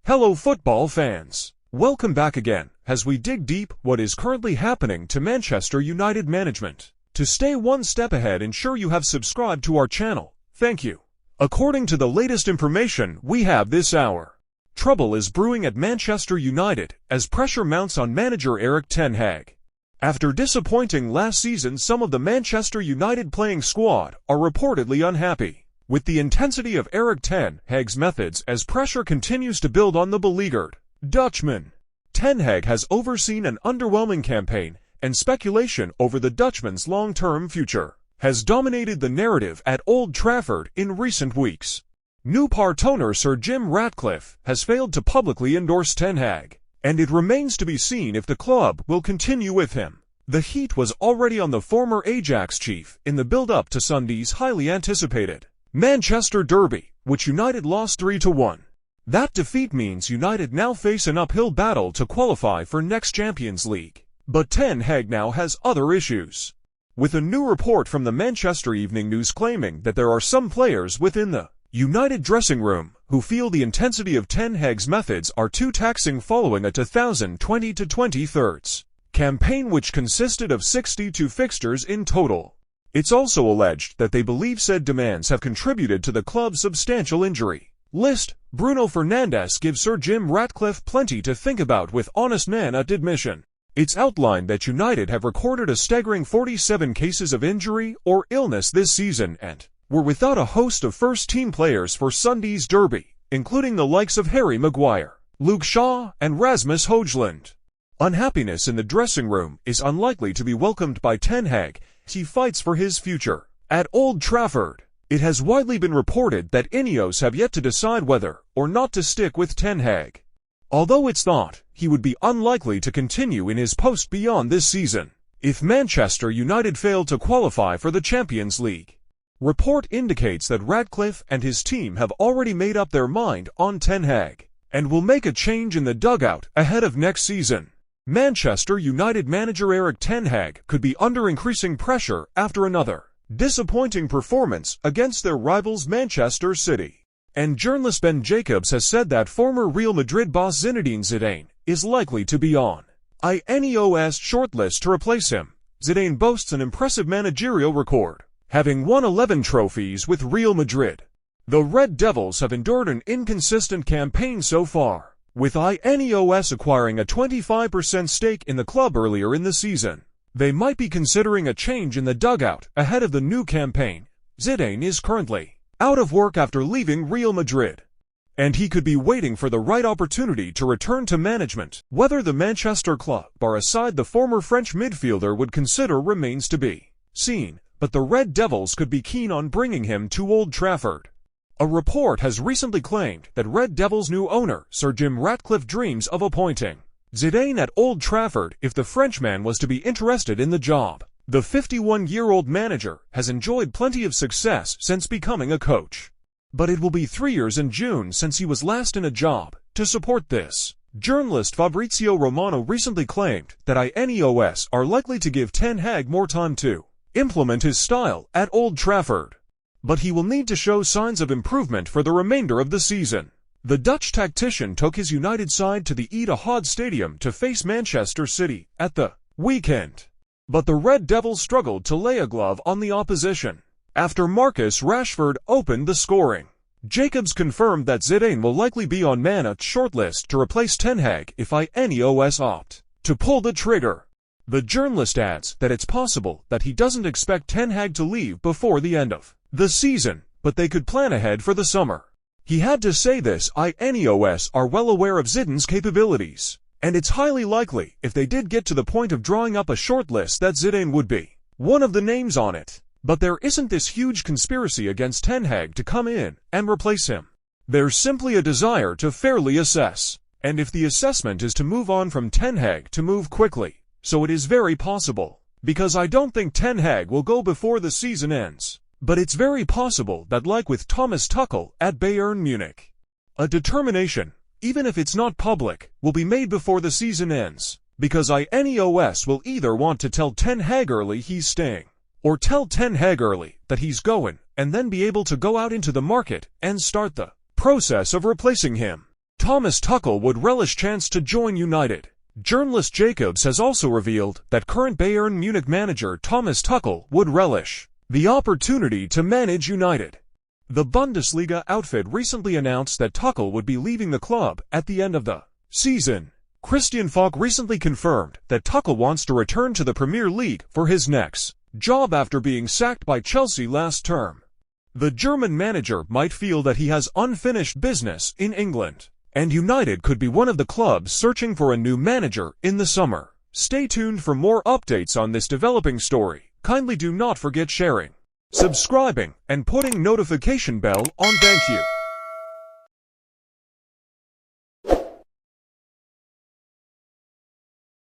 Hello football fans! Welcome back again as we dig deep what is currently happening to Manchester United management. To stay one step ahead, ensure you have subscribed to our channel. Thank you. According to the latest information we have this hour, trouble is brewing at Manchester United as pressure mounts on manager Ten Hag. After disappointing last season, some of the Manchester United playing squad are reportedly unhappy with the intensity of Ten Hag's methods as pressure continues to build on the beleaguered Dutchman. Ten Hag has overseen an underwhelming campaign, and speculation over the Dutchman's long-term future has dominated the narrative at Old Trafford in recent weeks. New part owner Sir Jim Ratcliffe has failed to publicly endorse Ten Hag, and it remains to be seen if the club will continue with him. The heat was already on the former Ajax chief in the build-up to Sunday's highly anticipated Manchester Derby, which United lost 3-1. That defeat means United now face an uphill battle to qualify for next Champions League. But Ten Hag now has other issues, with a new report from the Manchester Evening News claiming that there are some players within the United dressing room who feel the intensity of Ten Hag's methods are too taxing following a 2020-23 campaign which consisted of 62 fixtures in total. It's also alleged that they believe said demands have contributed to the club's substantial injury list. Bruno Fernandes gives Sir Jim Ratcliffe plenty to think about with honest man-UTD admission. It's outlined that United have recorded a staggering 47 cases of injury or illness this season and were without a host of first-team players for Sunday's derby, including the likes of Harry Maguire, Luke Shaw, and Rasmus Højlund. Unhappiness in the dressing room is unlikely to be welcomed by Ten Hag. He fights for his future at Old Trafford. It has widely been reported that Ineos have yet to decide whether or not to stick with Ten Hag, although it's thought he would be unlikely to continue in his post beyond this season if Manchester United fail to qualify for the Champions League. Report indicates that Ratcliffe and his team have already made up their mind on Ten Hag and will make a change in the dugout ahead of next season. Manchester United manager Ten Hag could be under increasing pressure after another disappointing performance against their rivals Manchester City. And journalist Ben Jacobs has said that former Real Madrid boss Zinedine Zidane is likely to be on Ineos' shortlist to replace him. Zidane boasts an impressive managerial record, having won 11 trophies with Real Madrid. The Red Devils have endured an inconsistent campaign so far, with Ineos acquiring a 25% stake in the club earlier in the season. They might be considering a change in the dugout ahead of the new campaign. Zidane is currently out of work after leaving Real Madrid, and he could be waiting for the right opportunity to return to management. Whether the Manchester club or a side the former French midfielder would consider remains to be seen, but the Red Devils could be keen on bringing him to Old Trafford. A report has recently claimed that Red Devils' new owner, Sir Jim Ratcliffe, dreams of appointing Zidane at Old Trafford if the Frenchman was to be interested in the job. The 51-year-old manager has enjoyed plenty of success since becoming a coach, but it will be 3 years in June since he was last in a job. To support this, journalist Fabrizio Romano recently claimed that Ineos are likely to give Ten Hag more time to implement his style at Old Trafford, but he will need to show signs of improvement for the remainder of the season. The Dutch tactician took his United side to the Etihad Stadium to face Manchester City at the weekend, but the Red Devils struggled to lay a glove on the opposition after Marcus Rashford opened the scoring. Jacobs confirmed that Zidane will likely be on Man-UTD's shortlist to replace Ten Hag if Ineos opt to pull the trigger. The journalist adds that it's possible that he doesn't expect Ten Hag to leave before the end of the season, but they could plan ahead for the summer. He had to say this: Ineos are well aware of Zidane's capabilities, and it's highly likely, if they did get to the point of drawing up a shortlist, that Zidane would be one of the names on it. But there isn't this huge conspiracy against Ten Hag to come in and replace him. There's simply a desire to fairly assess, and if the assessment is to move on from Ten Hag, to move quickly. So it is very possible, because I don't think Ten Hag will go before the season ends. But it's very possible that, like with Thomas Tuchel at Bayern Munich, a determination, even if it's not public, will be made before the season ends, because Ineos will either want to tell Ten Hag early he's staying, or tell Ten Hag early that he's going, and then be able to go out into the market and start the process of replacing him. Thomas Tuchel would relish chance to join United. Journalist Jacobs has also revealed that current Bayern Munich manager Thomas Tuchel would relish the opportunity to manage United. The Bundesliga outfit recently announced that Tuchel would be leaving the club at the end of the season. Christian Falk recently confirmed that Tuchel wants to return to the Premier League for his next job after being sacked by Chelsea last term. The German manager might feel that he has unfinished business in England, and United could be one of the clubs searching for a new manager in the summer. Stay tuned for more updates on this developing story. Kindly do not forget sharing, subscribing, and putting notification bell on. Thank you.